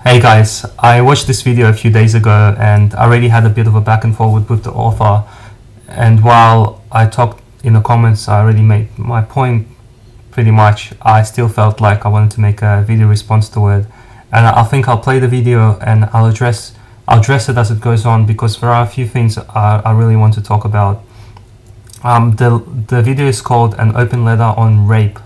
Hey guys, I watched this video a few days ago and I already had a bit of a back and forward with the author, and while I talked in the comments, I already made my point pretty much. I still felt like I wanted to make a video response to it, and I think I'll play the video and I'll address it as it goes on, because there are a few things I really want to talk about. The video is called An Open Letter on Rape,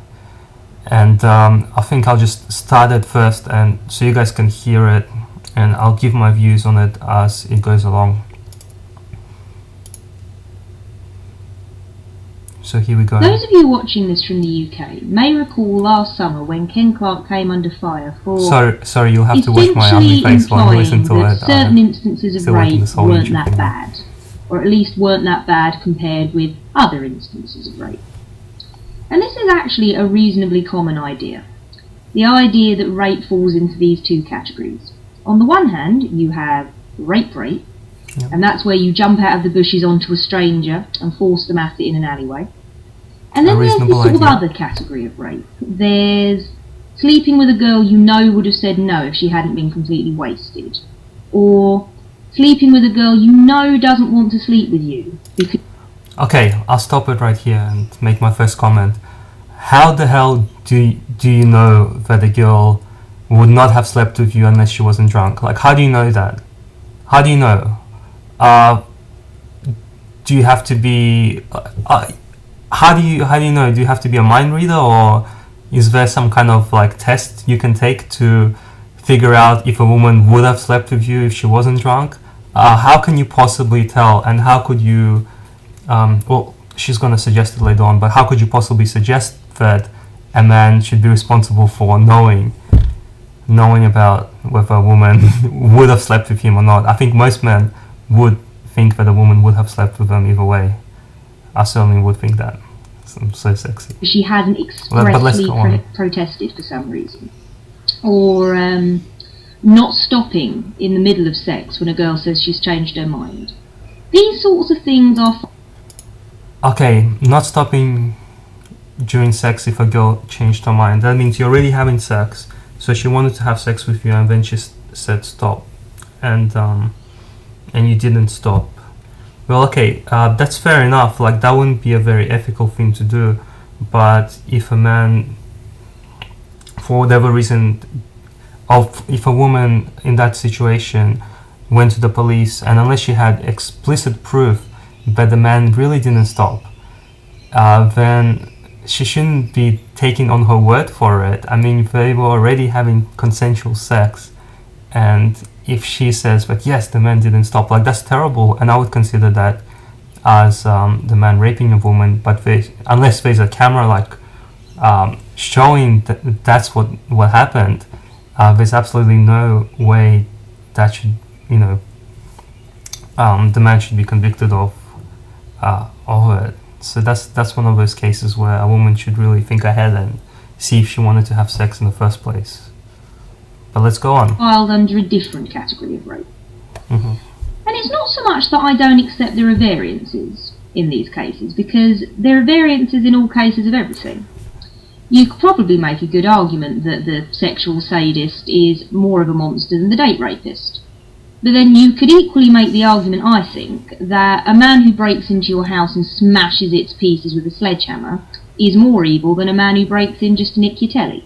and I think I'll just start it first and so you guys can hear it, and I'll give my views on it as it goes along. So here we go. Those of you watching this from the UK may recall last summer when Ken Clarke came under fire for sorry, you'll have to watch my ugly face while you listen to it. Certain instances of rape weren't that bad, or at least weren't that bad compared with other instances of rape. And this is actually a reasonably common idea. The idea that rape falls into these two categories. On the one hand, you have rape, Yep. and that's where you jump out of the bushes onto a stranger and force them at it in an alleyway. And then there's this sort of other category of rape. There's sleeping with a girl you know would have said no if she hadn't been completely wasted. Or sleeping with a girl you know doesn't want to sleep with you because... Okay, I'll stop it right here and make my first comment. How the hell do you know that a girl would not have slept with you unless she wasn't drunk? Like, how do you know that? How do you know? Do you have to be... how do you know? Do you have to be a mind reader, or is there some kind of like test you can take to figure out if a woman would have slept with you if she wasn't drunk? How can you possibly tell, and how could you... well, she's going to suggest it later on, but how could you possibly suggest that a man should be responsible for knowing about whether a woman would have slept with him or not? I think most men would think that a woman would have slept with them either way. I certainly would think that. I'm so sexy. She hadn't expressly protested for some reason. Or not stopping in the middle of sex when a girl says she's changed her mind. These sorts of things are... Okay, not stopping during sex if a girl changed her mind. That means you're already having sex, so she wanted to have sex with you and then she said stop, and you didn't stop. Well, okay, that's fair enough. Like, that wouldn't be a very ethical thing to do, but if a man, for whatever reason, if a woman in that situation went to the police, and unless she had explicit proof that the man really didn't stop, then she shouldn't be taken on her word for it. I mean, they were already having consensual sex, and if she says that yes, the man didn't stop, like, that's terrible, and I would consider that as the man raping a woman. But unless there's a camera like showing that that's what happened, there's absolutely no way that should, the man should be convicted of it. So that's one of those cases where a woman should really think ahead and see if she wanted to have sex in the first place. But let's go on. Filed under a different category of rape. Mm-hmm. And it's not so much that I don't accept there are variances in these cases, because there are variances in all cases of everything. You could probably make a good argument that the sexual sadist is more of a monster than the date rapist. But then you could equally make the argument, I think, that a man who breaks into your house and smashes it to pieces with a sledgehammer is more evil than a man who breaks in just to nick your telly.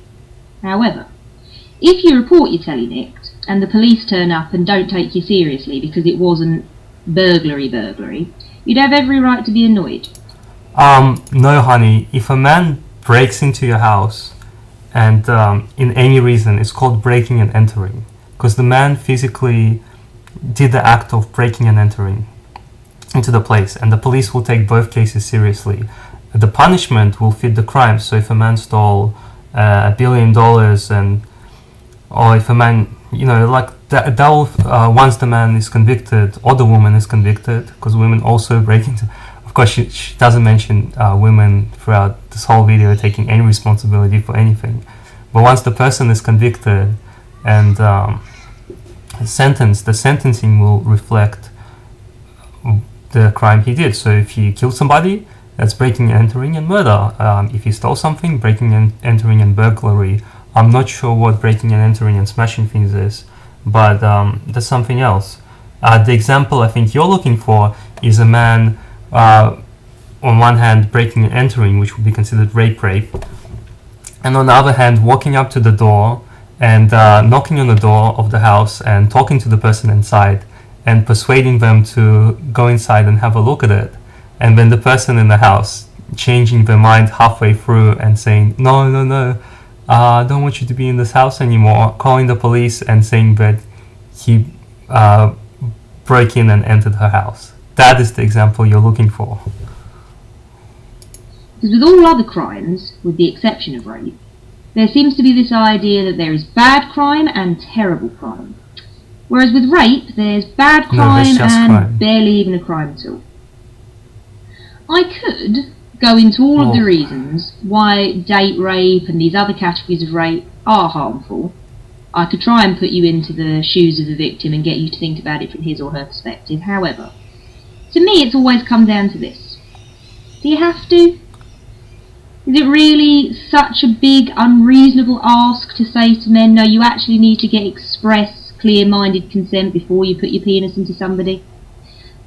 However, if you report your telly nicked, and the police turn up and don't take you seriously because it wasn't burglary, you'd have every right to be annoyed. No, honey. If a man breaks into your house, and in any reason, it's called breaking and entering, because the man physically did the act of breaking and entering into the place, and the police will take both cases seriously. The punishment will fit the crime. So if a man stole $1 billion, or if a man, like that will, once the man is convicted or the woman is convicted, because women also break into, of course she doesn't mention women throughout this whole video taking any responsibility for anything, but once the person is convicted and sentenced, the sentencing will reflect the crime he did. So if he killed somebody, that's breaking and entering and murder. If he stole something, breaking and entering and burglary. I'm not sure what breaking and entering and smashing things is, but that's something else. The example I think you're looking for is a man, on one hand, breaking and entering, which would be considered rape, and on the other hand, walking up to the door and knocking on the door of the house and talking to the person inside and persuading them to go inside and have a look at it. And then the person in the house changing their mind halfway through and saying, no, I don't want you to be in this house anymore, calling the police and saying that he broke in and entered her house. That is the example you're looking for. Because with all other crimes, with the exception of rape, there seems to be this idea that there is bad crime and terrible crime. Whereas with rape, there's bad crime and crime. barely even a crime at all. I could go into all of the reasons why date rape and these other categories of rape are harmful. I could try and put you into the shoes of the victim and get you to think about it from his or her perspective. However, to me it's always come down to this. Do you have to? Is it really such a big, unreasonable ask to say to men, no, you actually need to get express, clear-minded consent before you put your penis into somebody?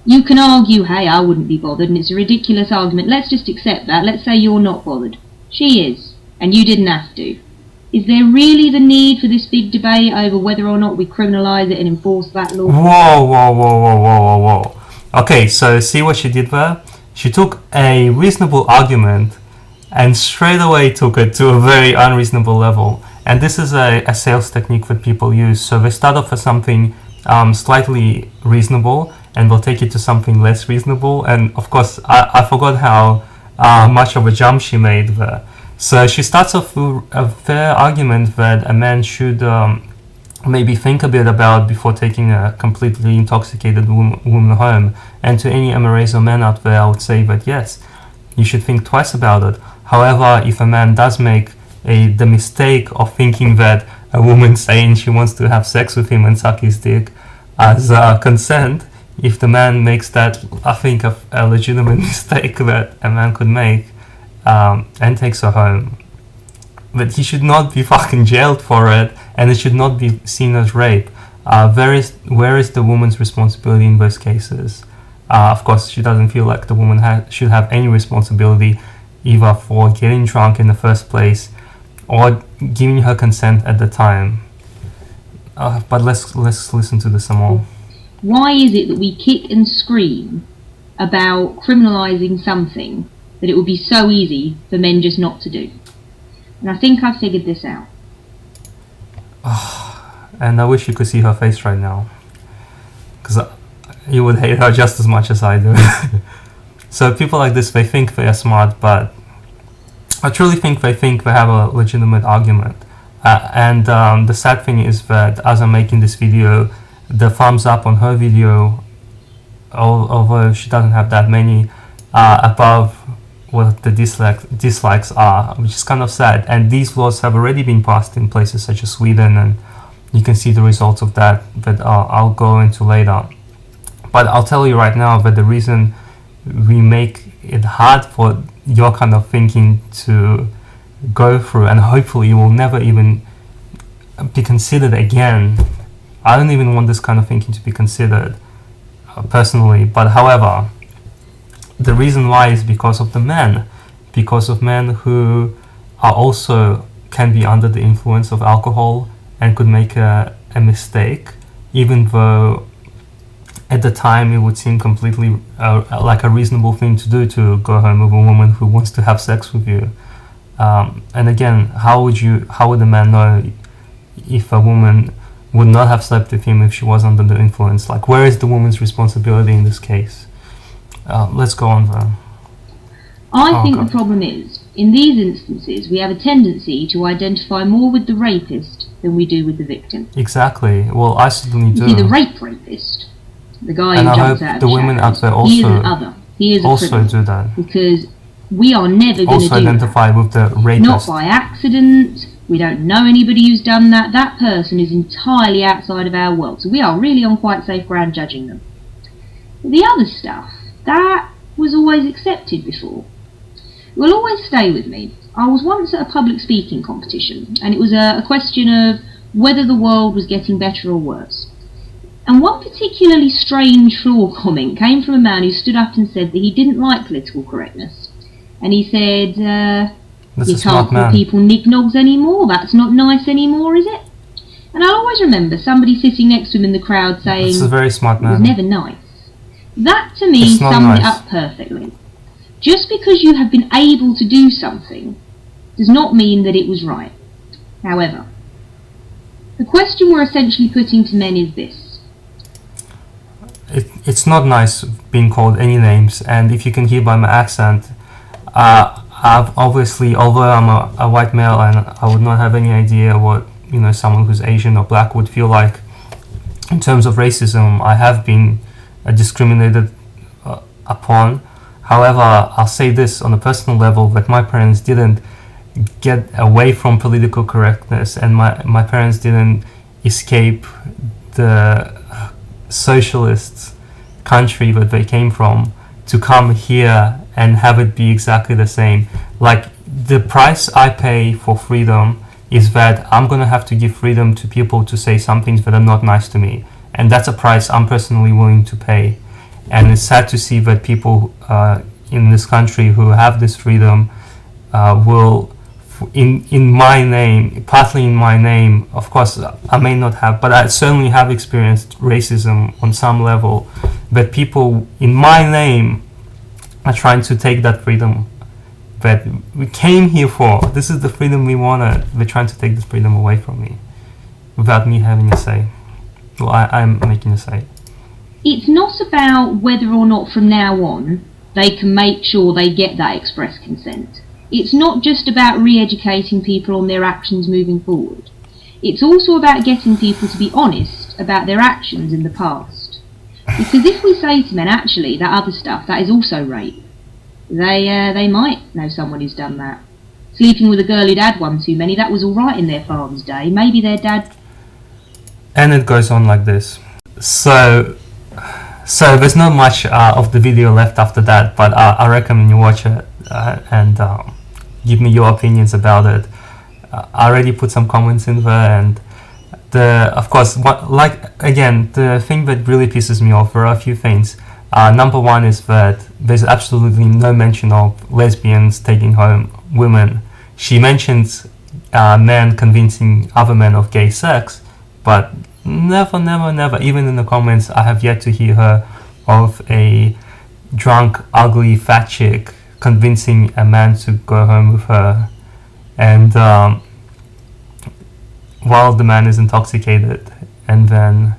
You can argue, hey, I wouldn't be bothered, and it's a ridiculous argument. Let's just accept that. Let's say you're not bothered. She is, and you didn't have to. Is there really the need for this big debate over whether or not we criminalise it and enforce that law? Whoa. Okay, so see what she did there? She took a reasonable argument and straight away took it to a very unreasonable level. And this is a sales technique that people use. So they start off with something slightly reasonable, and they'll take it to something less reasonable. And of course, I forgot how much of a jump she made there. So she starts off with a fair argument that a man should maybe think a bit about before taking a completely intoxicated woman home. And to any Amarezo men out there, I would say that yes, you should think twice about it. However, if a man does make the mistake of thinking that a woman saying she wants to have sex with him and suck his dick as consent, if the man makes that, I think, a legitimate mistake that a man could make, and takes her home, but he should not be fucking jailed for it, and it should not be seen as rape. Where is the woman's responsibility in those cases? Of course, she doesn't feel like the woman should have any responsibility either for getting drunk in the first place or giving her consent at the time. But let's listen to this some more. Why is it that we kick and scream about criminalising something that it would be so easy for men just not to do? And I think I've figured this out. And I wish you could see her face right now, because you would hate her just as much as I do. So people like this, they think they are smart, but I truly think they have a legitimate argument. And the sad thing is that as I'm making this video, the thumbs up on her video, although she doesn't have that many, above what the dislikes are, which is kind of sad. And these laws have already been passed in places such as Sweden, and you can see the results of that I'll go into later. But I'll tell you right now that the reason we make it hard for your kind of thinking to go through, and hopefully it will never even be considered again. I don't even want this kind of thinking to be considered personally, but however, the reason why is because of men who are also can be under the influence of alcohol and could make a mistake, even though at the time it would seem completely like a reasonable thing to do, to go home with a woman who wants to have sex with you. And again, how would a man know if a woman would not have slept with him if she was under the influence? Like, where is the woman's responsibility in this case? Let's go on then. I think the problem is, in these instances, we have a tendency to identify more with the rapist than we do with the victim. Exactly. Well, I certainly do. You see, the rape rapist, the guy and who I jumps hope out of the women out there he is an other. He is also a criminal. do that. Because we are never going to Also do identify that. with the rapist. Not by accident. We don't know anybody who's done that. That person is entirely outside of our world. So we are really on quite safe ground judging them. But the other stuff, that was always accepted before. It will always stay with me. I was once at a public speaking competition, and it was a question of whether the world was getting better or worse. And one particularly strange floor comment came from a man who stood up and said that he didn't like political correctness. And he said, That's you a can't smart call man. people knick-knocks anymore, that's not nice anymore, is it? And I'll always remember somebody sitting next to him in the crowd saying, That's a very smart it was man. never nice. That to me It's not sums it nice. up perfectly. Just because you have been able to do something does not mean that it was right. However, the question we're essentially putting to men is this. It's not nice being called any names, and if you can hear by my accent, I've obviously, although I'm a white male and I would not have any idea what someone who's Asian or black would feel like in terms of racism, I have been discriminated upon. However, I'll say this on a personal level, that my parents didn't get away from political correctness, and my parents didn't escape the socialist country that they came from to come here and have it be exactly the same. Like, the price I pay for freedom is that I'm gonna have to give freedom to people to say some things that are not nice to me, and that's a price I'm personally willing to pay. And it's sad to see that people in this country who have this freedom will, in my name, partly in my name, of course I may not have, but I certainly have experienced racism on some level, that people in my name are trying to take that freedom that we came here for. This is the freedom we wanted. They're trying to take this freedom away from me without me having a say. Well, I'm making a say. It's not about whether or not from now on they can make sure they get that express consent. It's not just about re-educating people on their actions moving forward. It's also about getting people to be honest about their actions in the past. Because if we say to men, actually, that other stuff, that is also rape, they might know someone who's done that. Sleeping with a girl who'd had one too many, that was alright in their father's day. Maybe their dad... And it goes on like this. So there's not much of the video left after that, but I recommend you watch it and give me your opinions about it. I already put some comments in there, and of course, the thing that really pisses me off, there are a few things. Number one is that there's absolutely no mention of lesbians taking home women. She mentions men convincing other men of gay sex, but never, even in the comments, I have yet to hear her of a drunk, ugly, fat chick convincing a man to go home with her, and while the man is intoxicated, and then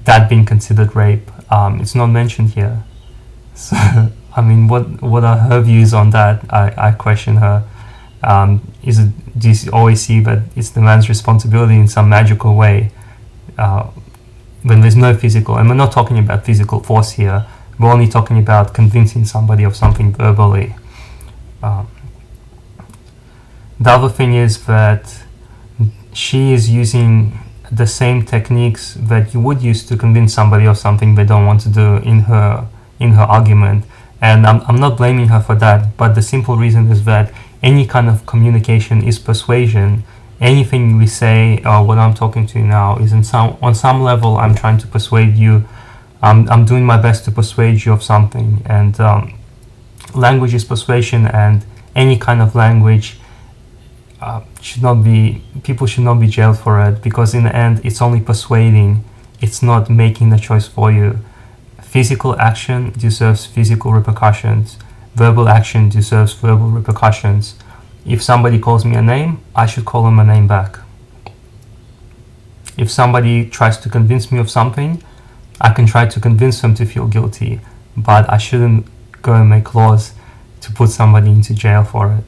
that being considered rape. It's not mentioned here. So, I mean, what are her views on that? I question her. Do you always see that it's the man's responsibility in some magical way when there's no physical, and we're not talking about physical force here, we're only talking about convincing somebody of something verbally. The other thing is that she is using the same techniques that you would use to convince somebody of something they don't want to do in her argument, and I'm not blaming her for that, but the simple reason is that any kind of communication is persuasion. Anything we say, or what I'm talking to you now, is on some level I'm trying to persuade you. I'm doing my best to persuade you of something, and language is persuasion, and any kind of language people should not be jailed for it, because in the end it's only persuading, it's not making the choice for you. Physical action deserves physical repercussions. Verbal action deserves verbal repercussions. If somebody calls me a name, I should call them a name back. If somebody tries to convince me of something, I can try to convince them to feel guilty, but I shouldn't go and make laws to put somebody into jail for it.